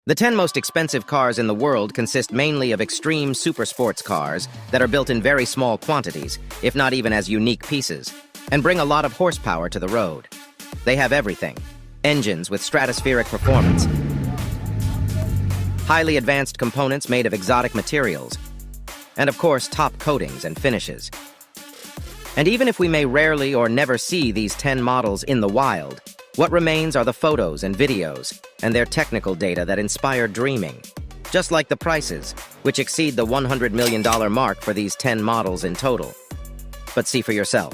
The 10 most expensive cars in the world consist mainly of extreme super sports cars that are built in very small quantities, if not even as unique pieces, and bring a lot of horsepower to the road. They have everything: engines with stratospheric performance, highly advanced components made of exotic materials, and of course, top coatings and finishes. And even if we may rarely or never see these 10 models in the wild, what remains are the photos and videos and their technical data that inspire dreaming, just like the prices, which exceed the $100 million mark for these 10 models in total. But see for yourself.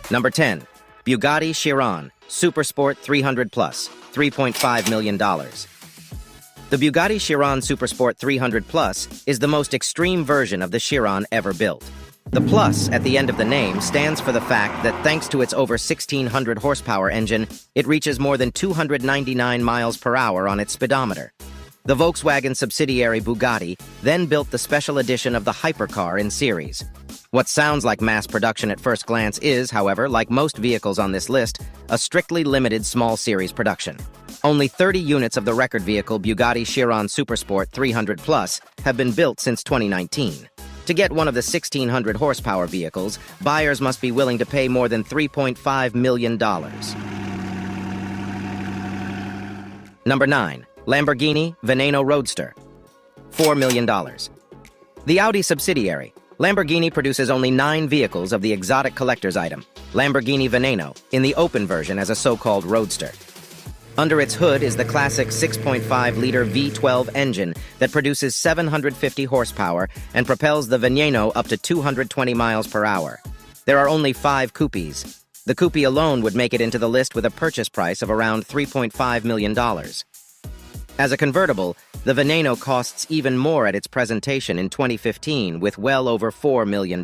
Number 10. Bugatti Chiron Supersport 300 Plus, $3.5 million. The Bugatti Chiron Supersport 300 Plus is the most extreme version of the Chiron ever built. The plus at the end of the name stands for the fact that thanks to its over 1,600 horsepower engine, it reaches more than 299 miles per hour on its speedometer. The Volkswagen subsidiary Bugatti then built the special edition of the hypercar in series. What sounds like mass production at first glance is, however, like most vehicles on this list, a strictly limited small series production. Only 30 units of the record vehicle Bugatti Chiron Supersport 300 Plus have been built since 2019. To get one of the 1,600 horsepower vehicles, buyers must be willing to pay more than $3.5 million. Number 9. Lamborghini Veneno Roadster, $4 million. The Audi subsidiary, Lamborghini produces only 9 vehicles of the exotic collector's item, Lamborghini Veneno, in the open version as a so-called roadster. Under its hood is the classic 6.5-liter V12 engine that produces 750 horsepower and propels the Veneno up to 220 miles per hour. There are only 5 coupes. The coupe alone would make it into the list with a purchase price of around $3.5 million. As a convertible, the Veneno costs even more at its presentation in 2015 with well over $4 million.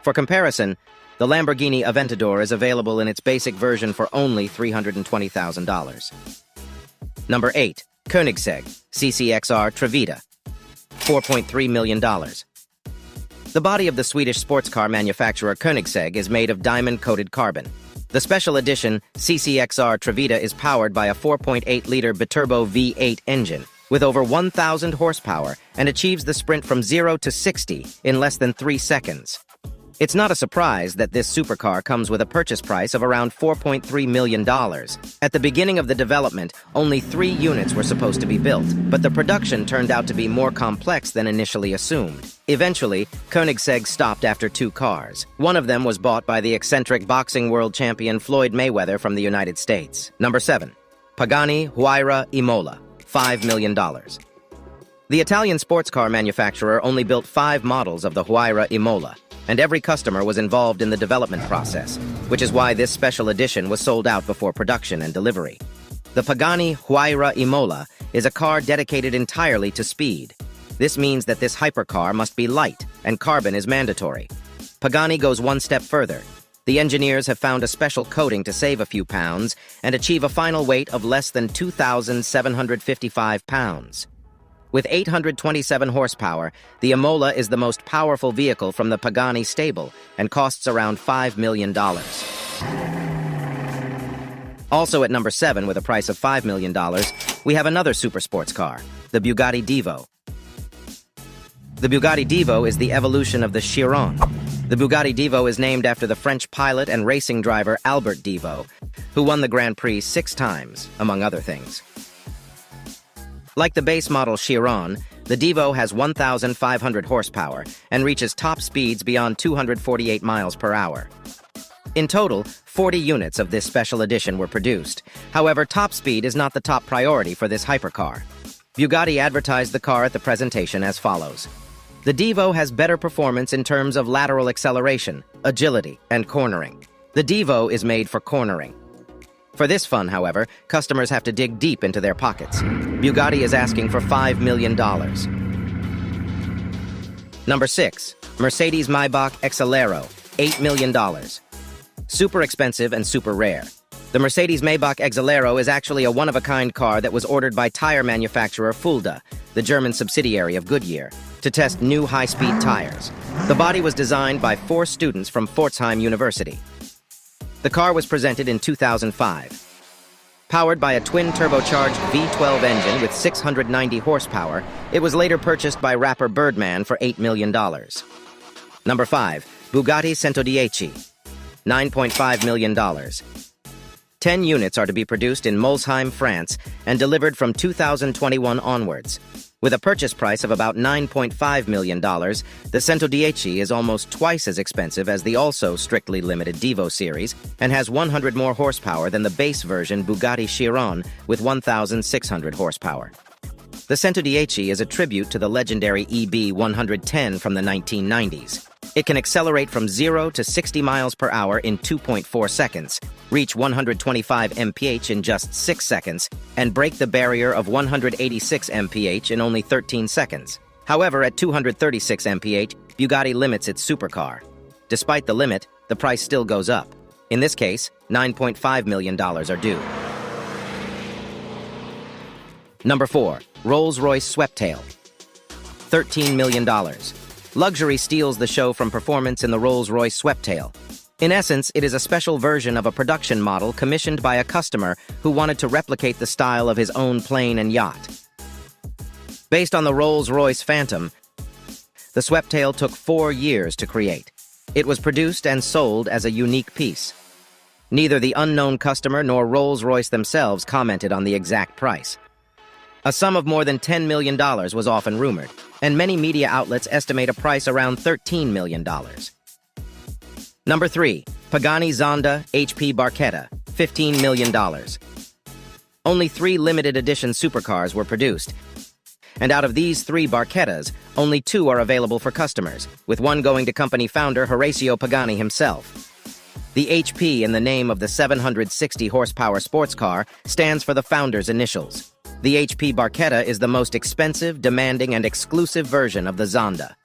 For comparison, the Lamborghini Aventador is available in its basic version for only $320,000. Number 8. Koenigsegg CCXR Trevita, $4.3 million. The body of the Swedish sports car manufacturer Koenigsegg is made of diamond-coated carbon. The special edition CCXR Trevita is powered by a 4.8-liter biturbo V8 engine with over 1,000 horsepower and achieves the sprint from 0 to 60 in less than 3 seconds. It's not a surprise that this supercar comes with a purchase price of around $4.3 million. At the beginning of the development, only 3 units were supposed to be built, but the production turned out to be more complex than initially assumed. Eventually, Koenigsegg stopped after 2 cars. One of them was bought by the eccentric boxing world champion Floyd Mayweather from the United States. Number 7. Pagani Huayra Imola, $5 million. The Italian sports car manufacturer only built 5 models of the Huayra Imola, and every customer was involved in the development process, which is why this special edition was sold out before production and delivery. The Pagani Huayra Imola is a car dedicated entirely to speed. This means that this hypercar must be light, and carbon is mandatory. Pagani goes one step further. The engineers have found a special coating to save a few pounds and achieve a final weight of less than 2,755 pounds. With 827 horsepower, the Imola is the most powerful vehicle from the Pagani stable and costs around $5 million. Also at number 7, with a price of $5 million, we have another super sports car, the Bugatti Divo. The Bugatti Divo is the evolution of the Chiron. The Bugatti Divo is named after the French pilot and racing driver Albert Divo, who won the Grand Prix 6 times, among other things. Like the base model Chiron, the Divo has 1,500 horsepower and reaches top speeds beyond 248 miles per hour. In total, 40 units of this special edition were produced. However, top speed is not the top priority for this hypercar. Bugatti advertised the car at the presentation as follows. The Divo has better performance in terms of lateral acceleration, agility, and cornering. The Divo is made for cornering. For this fun, however, customers have to dig deep into their pockets. Bugatti is asking for $5 million. Number 6. Mercedes-Maybach Exelero, $8 million. Super expensive and super rare. The Mercedes-Maybach Exelero is actually a one-of-a-kind car that was ordered by tire manufacturer Fulda, the German subsidiary of Goodyear, to test new high-speed tires. The body was designed by 4 students from Pforzheim University. The car was presented in 2005. Powered by a twin-turbocharged V12 engine with 690 horsepower, it was later purchased by rapper Birdman for $8 million. Number 5. Bugatti Centodieci, $9.5 million. 10 units are to be produced in Molsheim, France, and delivered from 2021 onwards. With a purchase price of about $9.5 million, the Centodieci is almost twice as expensive as the also strictly limited Devo series and has 100 more horsepower than the base version Bugatti Chiron with 1,600 horsepower. The Centodieci is a tribute to the legendary EB 110 from the 1990s. It can accelerate from 0 to 60 miles per hour in 2.4 seconds, reach 125 mph in just 6 seconds, and break the barrier of 186 mph in only 13 seconds. However, at 236 mph, Bugatti limits its supercar. Despite the limit, the price still goes up. In this case, $9.5 million are due. Number 4. Rolls-Royce Sweptail, $13 million. Luxury steals the show from performance in the Rolls-Royce Sweptail. In essence, it is a special version of a production model commissioned by a customer who wanted to replicate the style of his own plane and yacht. Based on the Rolls-Royce Phantom, the Sweptail took 4 years to create. It was produced and sold as a unique piece. Neither the unknown customer nor Rolls-Royce themselves commented on the exact price. A sum of more than $10 million was often rumored, and many media outlets estimate a price around $13 million. Number 3. Pagani Zonda HP Barchetta, $15 million. Only 3 limited edition supercars were produced, and out of these 3 Barchettas, only 2 are available for customers, with one going to company founder Horacio Pagani himself. The HP in the name of the 760 horsepower sports car stands for the founder's initials. The HP Barchetta is the most expensive, demanding, and exclusive version of the Zonda,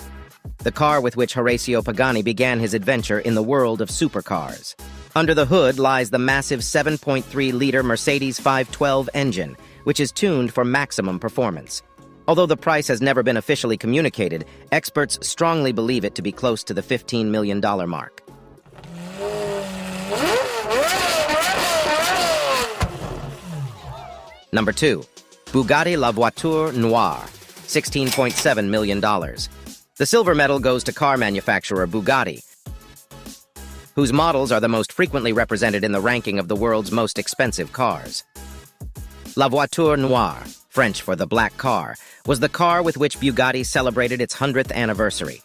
the car with which Horacio Pagani began his adventure in the world of supercars. Under the hood lies the massive 7.3-liter Mercedes 512 engine, which is tuned for maximum performance. Although the price has never been officially communicated, experts strongly believe it to be close to the $15 million mark. Number 2. Bugatti La Voiture Noire, $16.7 million. The silver medal goes to car manufacturer Bugatti, whose models are the most frequently represented in the ranking of the world's most expensive cars. La Voiture Noire, French for the black car, was the car with which Bugatti celebrated its 100th anniversary.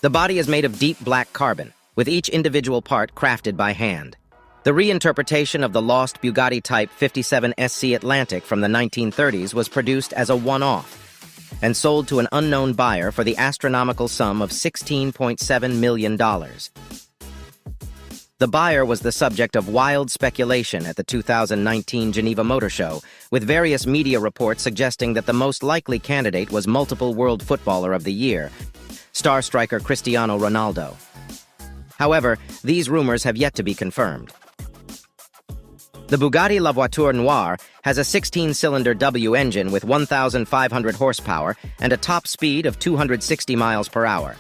The body is made of deep black carbon, with each individual part crafted by hand. The reinterpretation of the lost Bugatti Type 57 SC Atlantic from the 1930s was produced as a one-off and sold to an unknown buyer for the astronomical sum of $16.7 million. The buyer was the subject of wild speculation at the 2019 Geneva Motor Show, with various media reports suggesting that the most likely candidate was multiple World Footballer of the Year, star striker Cristiano Ronaldo. However, these rumors have yet to be confirmed. The Bugatti La Voiture Noire has a 16-cylinder W engine with 1,500 horsepower and a top speed of 260 miles per hour.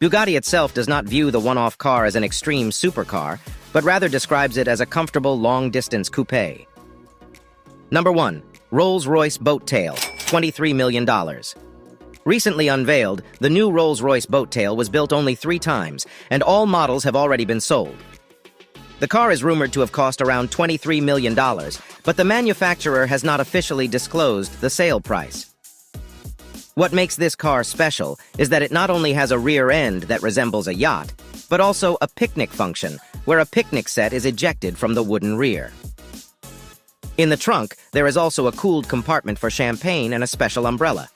Bugatti itself does not view the one-off car as an extreme supercar, but rather describes it as a comfortable long-distance coupe. Number 1. Rolls-Royce Boat Tail, $23 million. Recently unveiled, the new Rolls-Royce Boat Tail was built only 3 times, and all models have already been sold. The car is rumored to have cost around $23 million, but the manufacturer has not officially disclosed the sale price. What makes this car special is that it not only has a rear end that resembles a yacht, but also a picnic function, where a picnic set is ejected from the wooden rear. In the trunk, there is also a cooled compartment for champagne and a special umbrella.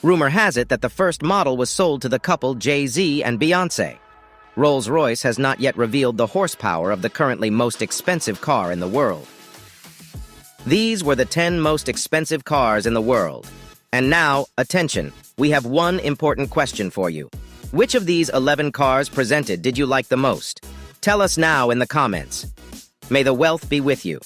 Rumor has it that the first model was sold to the couple Jay-Z and Beyoncé. Rolls-Royce has not yet revealed the horsepower of the currently most expensive car in the world. These were the 10 most expensive cars in the world. And now, attention, we have one important question for you. Which of these 11 cars presented did you like the most? Tell us now in the comments. May the wealth be with you.